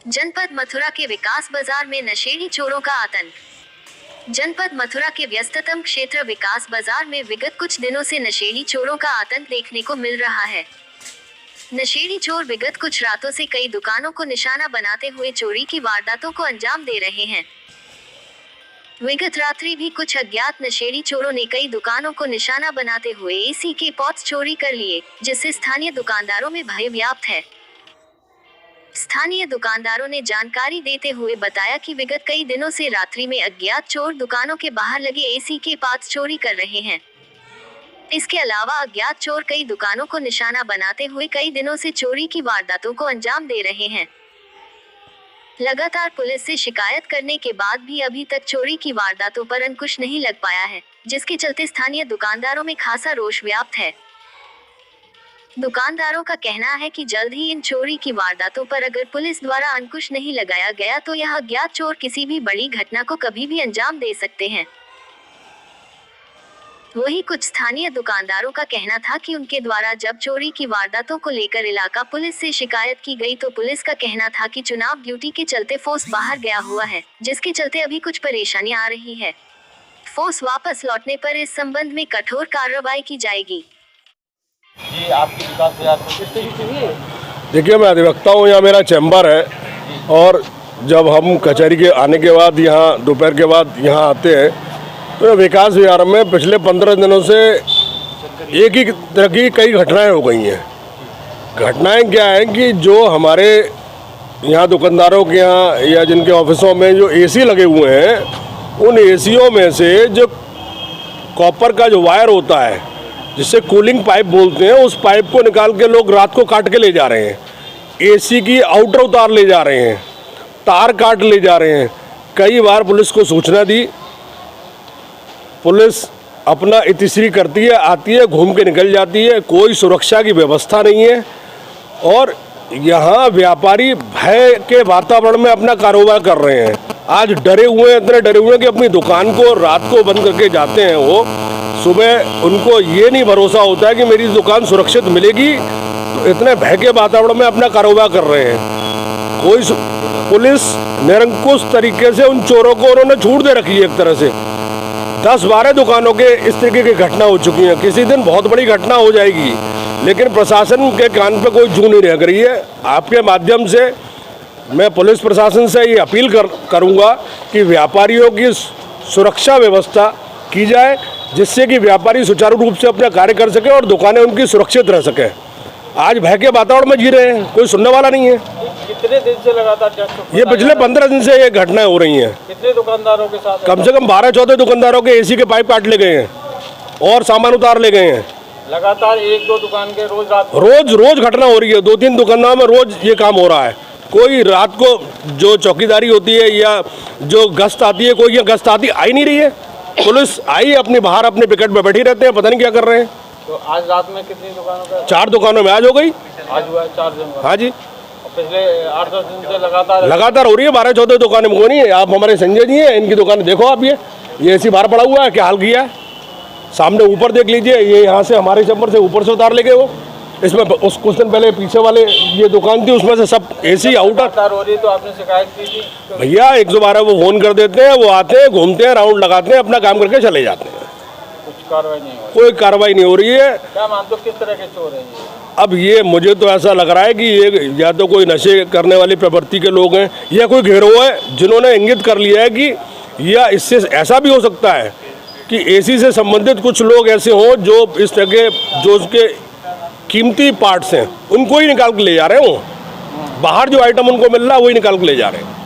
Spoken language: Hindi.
जनपद मथुरा के विकास बाजार में नशेड़ी चोरों का आतंक। जनपद मथुरा के व्यस्ततम क्षेत्र विकास बाजार में विगत कुछ दिनों से नशेड़ी चोरों का आतंक देखने को मिल रहा है। नशेड़ी चोर विगत कुछ रातों से कई दुकानों को निशाना बनाते हुए चोरी की वारदातों को अंजाम दे रहे हैं। विगत रात्रि भी कुछ अज्ञात नशेड़ी चोरों ने कई दुकानों को निशाना बनाते हुए एसी के पॉट्स चोरी कर लिए, जिससे स्थानीय दुकानदारों में भय व्याप्त है। स्थानीय दुकानदारों ने जानकारी देते हुए बताया कि विगत कई दिनों से रात्रि में अज्ञात चोर दुकानों के बाहर लगे एसी के पार्ट्स चोरी कर रहे हैं। इसके अलावा अज्ञात चोर कई दुकानों को निशाना बनाते हुए कई दिनों से चोरी की वारदातों को अंजाम दे रहे हैं। लगातार पुलिस से शिकायत करने के बाद भी अभी तक चोरी की वारदातों पर अंकुश नहीं लग पाया है, जिसके चलते स्थानीय दुकानदारों में खासा रोष व्याप्त है। दुकानदारों का कहना है कि जल्द ही इन चोरी की वारदातों पर अगर पुलिस द्वारा अंकुश नहीं लगाया गया तो यह अज्ञात चोर किसी भी बड़ी घटना को कभी भी अंजाम दे सकते हैं। वहीं कुछ स्थानीय दुकानदारों का कहना था कि उनके द्वारा जब चोरी की वारदातों को लेकर इलाका पुलिस से शिकायत की गई तो पुलिस का कहना था कि चुनाव ड्यूटी के चलते फोर्स बाहर गया हुआ है, जिसके चलते अभी कुछ परेशानियां आ रही है। फोर्स वापस लौटने पर इस संबंध में कठोर कार्रवाई की जाएगी। जी, आपकी विकास बाजार में किस तरीके से? देखिए, मैं अधिवक्ता हूँ, यहाँ मेरा चैम्बर है और जब हम कचहरी के आने के बाद यहाँ दोपहर के बाद यहाँ आते हैं तो विकास बाजार में पिछले 15 दिनों से एक ही तरह की कई घटनाएं हो गई हैं। घटनाएं क्या हैं कि जो हमारे यहाँ दुकानदारों के यहाँ या जिनके ऑफिसों में जो एसी लगे हुए हैं, उन एसीओं में से जो कॉपर का जो वायर होता है जिससे कूलिंग पाइप बोलते हैं, उस पाइप को निकाल के लोग रात को काट के ले जा रहे हैं। एसी की आउटर उतार ले जा रहे हैं, तार काट ले जा रहे हैं। कई बार पुलिस को सूचना दी, पुलिस अपना इतिश्री करती है, आती है, घूम के निकल जाती है। कोई सुरक्षा की व्यवस्था नहीं है और यहाँ व्यापारी भय के वातावरण में अपना कारोबार कर रहे हैं। आज डरे हुए हैं, इतने डरे हुए हैं कि अपनी दुकान को रात को बंद करके जाते हैं। वो सुबह उनको ये नहीं भरोसा होता है कि मेरी दुकान सुरक्षित मिलेगी, तो इतने भय के वातावरण में अपना कारोबार कर रहे हैं। पुलिस निरंकुश तरीके से उन चोरों को उन्होंने छूट दे रखी है। एक तरह से 10-12 दुकानों के इस तरीके की घटना हो चुकी है। किसी दिन बहुत बड़ी घटना हो जाएगी, लेकिन प्रशासन के कान पे कोई जू नहीं रह रही है। आपके माध्यम से मैं पुलिस प्रशासन से ये अपील करूँगा कि व्यापारियों की सुरक्षा व्यवस्था की जाए, जिससे कि व्यापारी सुचारू रूप से अपना कार्य कर सके और दुकानें उनकी सुरक्षित रह सकें। आज भय के वातावरण में जी रहे हैं, कोई सुनने वाला नहीं है। कितने दिन से लगातार ये पिछले 15 दिन से ये घटनाएं हो रही हैं। कितने दुकानदारों के साथ? कम से कम 12-14 दुकानदारों के एसी के पाइप काट ले गए हैं और सामान उतार ले गए हैं। लगातार 1-2 दुकान के रोज घटना हो रही है। 2-3 दुकानों में रोज ये काम हो रहा है। कोई रात को जो चौकीदारी होती है या जो गश्त आती है, कोई ये गश्त आती आई नहीं रही है। पुलिस आई अपने बाहर अपने पिकेट पे बैठी रहते हैं, पता नहीं क्या कर रहे हैं। तो आज रात में कितनी दुकानों का? 4 दुकानों में आज हो गई। आज हुआ है 4 दिन? हाँ जी, पिछले 8-10 दिन से लगातार हो रही है। 12-14 दुकानें में नहीं है। आप हमारे संजय जी हैं, इनकी दुकान देखो आप। ये ऐसी बाहर पड़ा हुआ है, क्या हाल किया है। सामने ऊपर देख लीजिए, ये यहाँ से हमारे चैम्बर से ऊपर से उतार ले गए वो। इसमें उस कुछ दिन पहले पीछे वाले ये दुकान थी, उसमें से सब एसी आउटर हो रही। तो आपने शिकायत की थी? भैया 112 वो फोन कर देते हैं, वो आते हैं, घूमते हैं, राउंड लगाते हैं, अपना काम करके चले जाते हैं। कुछ कार्रवाई नहीं हो रही? कोई कार्रवाई नहीं हो रही है। क्या मानते हो किस तरह के चोर हैं ये? अब ये मुझे तो ऐसा लग रहा है कि ये या तो कोई नशे करने वाली प्रवृत्ति के लोग हैं या कोई गिरोह है जिन्होंने इंगित कर लिया है कि, या इससे ऐसा भी हो सकता है कि एसी से संबंधित कुछ लोग ऐसे हों जो इस तरह के जो उसके कीमती पार्ट्स हैं उनको ही निकाल के ले जा रहे हों। बाहर जो आइटम उनको मिल रहा है वही निकाल के ले जा रहे हैं।